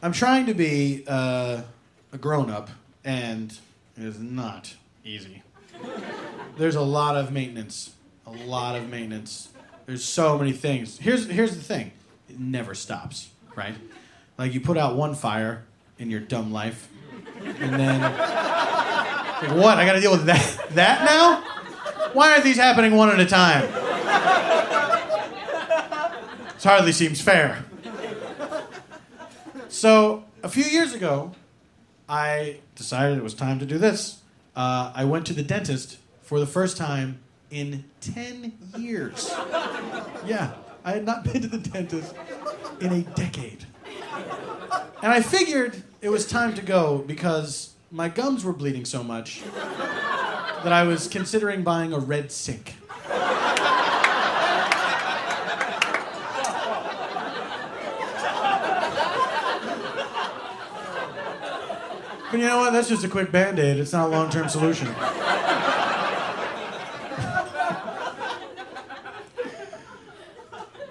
I'm trying to be a grown-up, and it is not easy. There's a lot of maintenance. A lot of maintenance. There's so many things. Here's the thing. It never stops, right? Like, you put out one fire in your dumb life, and then... like, what? I gotta deal with that now? Why aren't these happening one at a time? This hardly seems fair. So, a few years ago, I decided it was time to do this. I went to the dentist for the first time in 10 years. Yeah, I had not been to the dentist in a decade. And I figured it was time to go because my gums were bleeding so much that I was considering buying a red sink. But you know what? That's just a quick Band-Aid. It's not a long-term solution.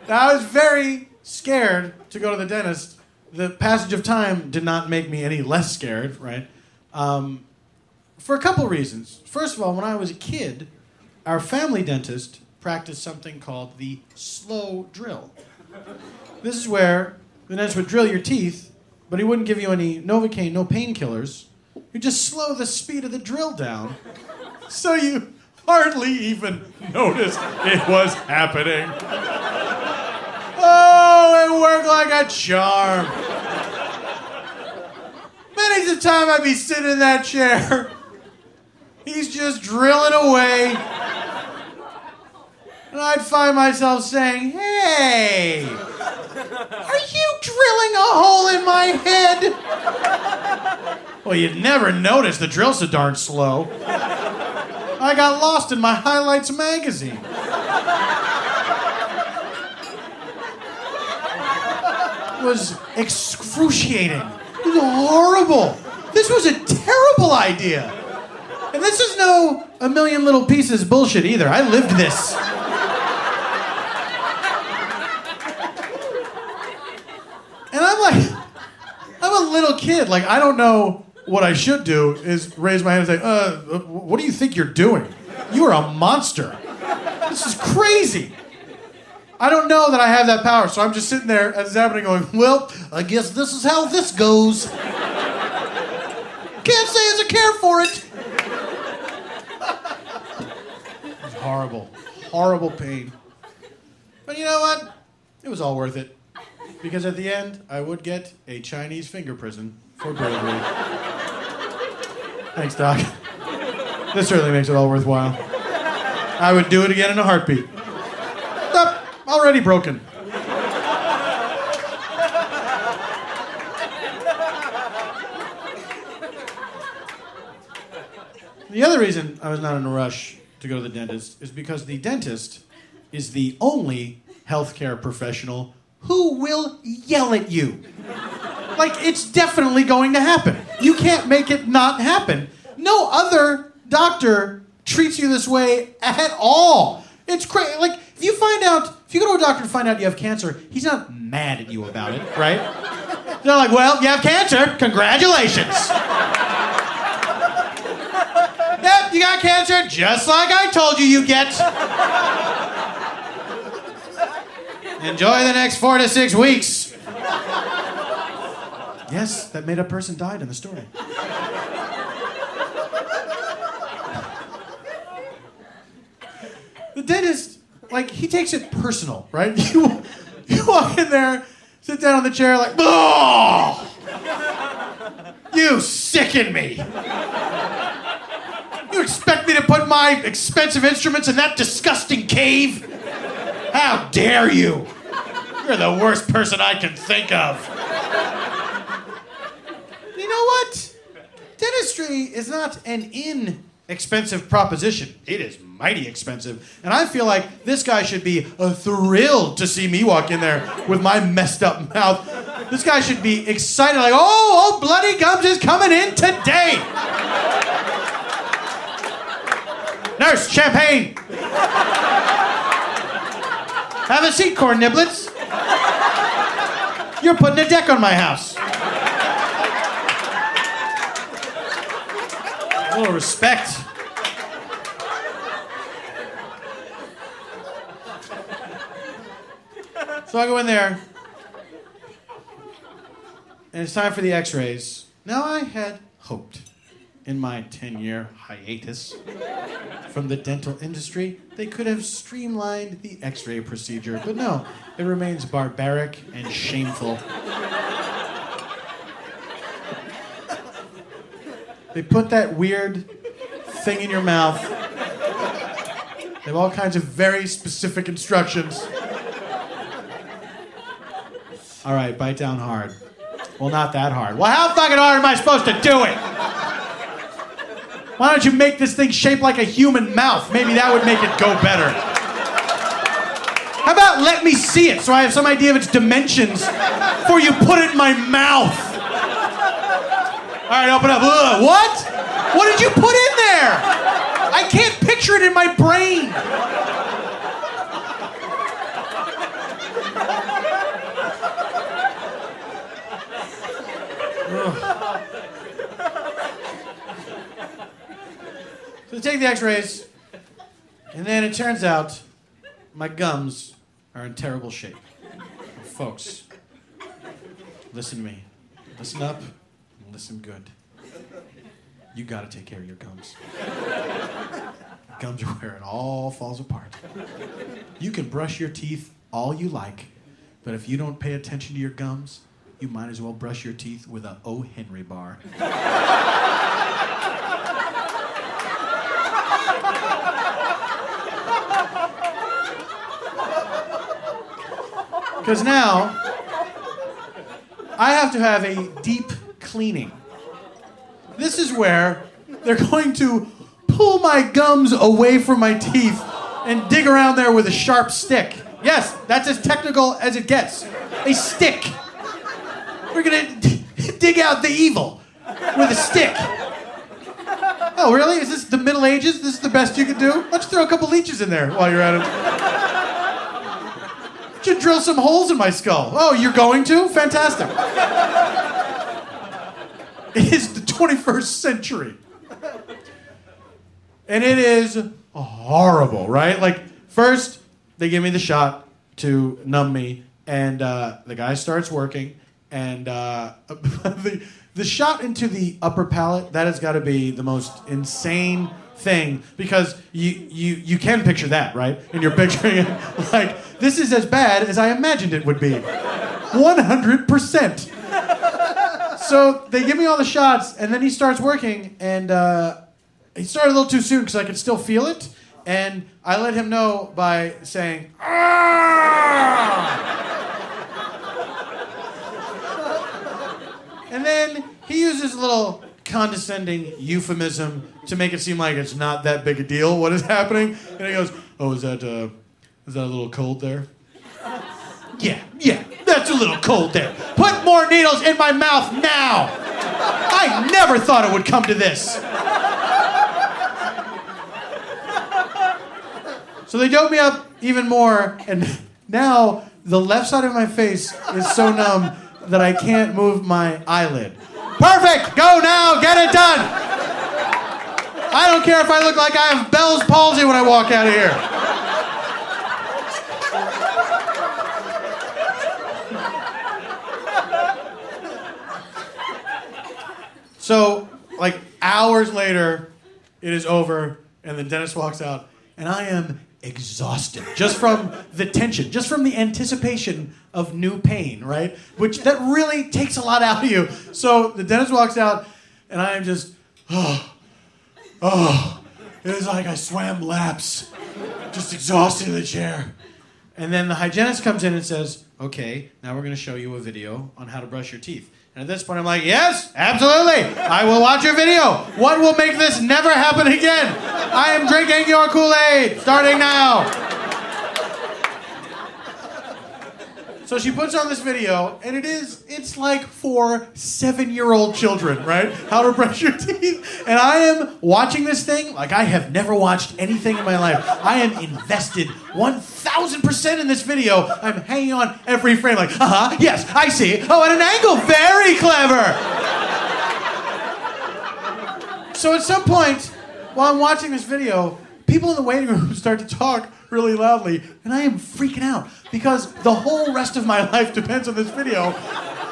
Now, I was very scared to go to the dentist. The passage of time did not make me any less scared, right? For a couple reasons. First of all, when I was a kid, our family dentist practiced something called the slow drill. This is where the dentist would drill your teeth, but he wouldn't give you any Novocaine, no painkillers. He'd just slow the speed of the drill down so you hardly even noticed it was happening. Oh, it worked like a charm. Many's the time I'd be sitting in that chair. He's just drilling away. And I'd find myself saying, "Hey, are you drilling a hole in my head?" Well, you'd never notice. The drill's so darn slow. I got lost in my highlights magazine. It was excruciating. It was horrible. This was a terrible idea. And this is no A Million Little Pieces bullshit either. I lived this. And I'm a little kid. Like, I don't know what I should do is raise my hand and say, what do you think you're doing? You are a monster. This is crazy. I don't know that I have that power, so I'm just sitting there as it's happening going, well, I guess this is how this goes. Can't say as I care for it. It was horrible. Horrible pain. But you know what? It was all worth it. Because at the end, I would get a Chinese finger prison for bravery. Thanks, Doc. This certainly makes it all worthwhile. I would do it again in a heartbeat. Nope, already broken. The other reason I was not in a rush to go to the dentist is because the dentist is the only healthcare professional who will yell at you. Like, it's definitely going to happen. You can't make it not happen. No other doctor treats you this way at all. It's crazy. Like, if you go to a doctor and find out you have cancer, he's not mad at you about it, right? They're like, well, you have cancer. Congratulations. Yep, you got cancer just like I told you you'd get. Enjoy the next 4 to 6 weeks. Yes, that made-up person died in the story. The dentist, like, he takes it personal, right? You walk in there, sit down on the chair like, oh! You sicken me. You expect me to put my expensive instruments in that disgusting cave? How dare you? You're the worst person I can think of. You know what? Dentistry is not an inexpensive proposition. It is mighty expensive. And I feel like this guy should be thrilled to see me walk in there with my messed up mouth. This guy should be excited, like, oh, Bloody Gums is coming in today. Nurse, champagne. Have a seat, corn niblets. You're putting a deck on my house. A little respect. So I go in there, and it's time for the x-rays. Now I had hoped in my 10-year hiatus from the dental industry, they could have streamlined the x-ray procedure, but no, it remains barbaric and shameful. They put that weird thing in your mouth. They have all kinds of very specific instructions. All right, bite down hard. Well, not that hard. Well, how fucking hard am I supposed to do it? Why don't you make this thing shaped like a human mouth? Maybe that would make it go better. How about let me see it so I have some idea of its dimensions before you put it in my mouth? All right, open up. Ugh, what? What did you put in there? I can't picture it in my brain. So they take the x-rays, and then it turns out my gums are in terrible shape. Folks, listen to me. Listen up and listen good. You gotta take care of your gums. Gums are where it all falls apart. You can brush your teeth all you like, but if you don't pay attention to your gums, you might as well brush your teeth with a O. Henry bar. Because now, I have to have a deep cleaning. This is where they're going to pull my gums away from my teeth and dig around there with a sharp stick. Yes, that's as technical as it gets. A stick. We're gonna dig out the evil with a stick. Oh, really? Is this the Middle Ages? This is the best you could do? Let's throw a couple leeches in there while you're at it. Should drill some holes in my skull. Oh, you're going to? Fantastic. It is the 21st century. And it is horrible, right? Like, first, they give me the shot to numb me, and the guy starts working, and the shot into the upper palate, that has got to be the most insane thing, because you can picture that, right? And you're picturing it like, this is as bad as I imagined it would be. 100%. So they give me all the shots, and then he starts working, and he started a little too soon because I could still feel it, and I let him know by saying, "Ah!" And then he uses a little condescending euphemism to make it seem like it's not that big a deal what is happening, and he goes, "Oh, is that a little cold there?" Yeah, that's a little cold there. Put more needles in my mouth now. I never thought it would come to this. So they dope me up even more, and now the left side of my face is so numb that I can't move my eyelid. Perfect! Go now! Get it done! I don't care if I look like I have Bell's palsy when I walk out of here. So, like, hours later, it is over, and the dentist walks out, and I am exhausted. Just from the tension, just from the anticipation of new pain, right? Which, that really takes a lot out of you. So, the dentist walks out, and I am just, it is like I swam laps, just exhausted in the chair. And then the hygienist comes in and says, "Okay, now we're going to show you a video on how to brush your teeth." And at this point, I'm like, "Yes, absolutely. I will watch your video. What will make this never happen again? I am drinking your Kool-Aid, starting now." So she puts on this video, and it's like for 7-year-old children, right? How to brush your teeth. And I am watching this thing like I have never watched anything in my life. I am invested 1,000% in this video. I'm hanging on every frame like, yes, I see. Oh, at an angle, very clever. So at some point, while I'm watching this video, people in the waiting room start to talk really loudly, and I am freaking out because the whole rest of my life depends on this video,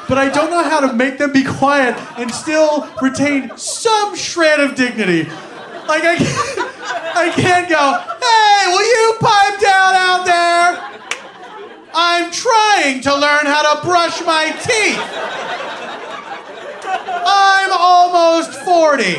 but I don't know how to make them be quiet and still retain some shred of dignity. Like, I can't go, hey, will you pipe down out there? I'm trying to learn how to brush my teeth. I'm almost 40.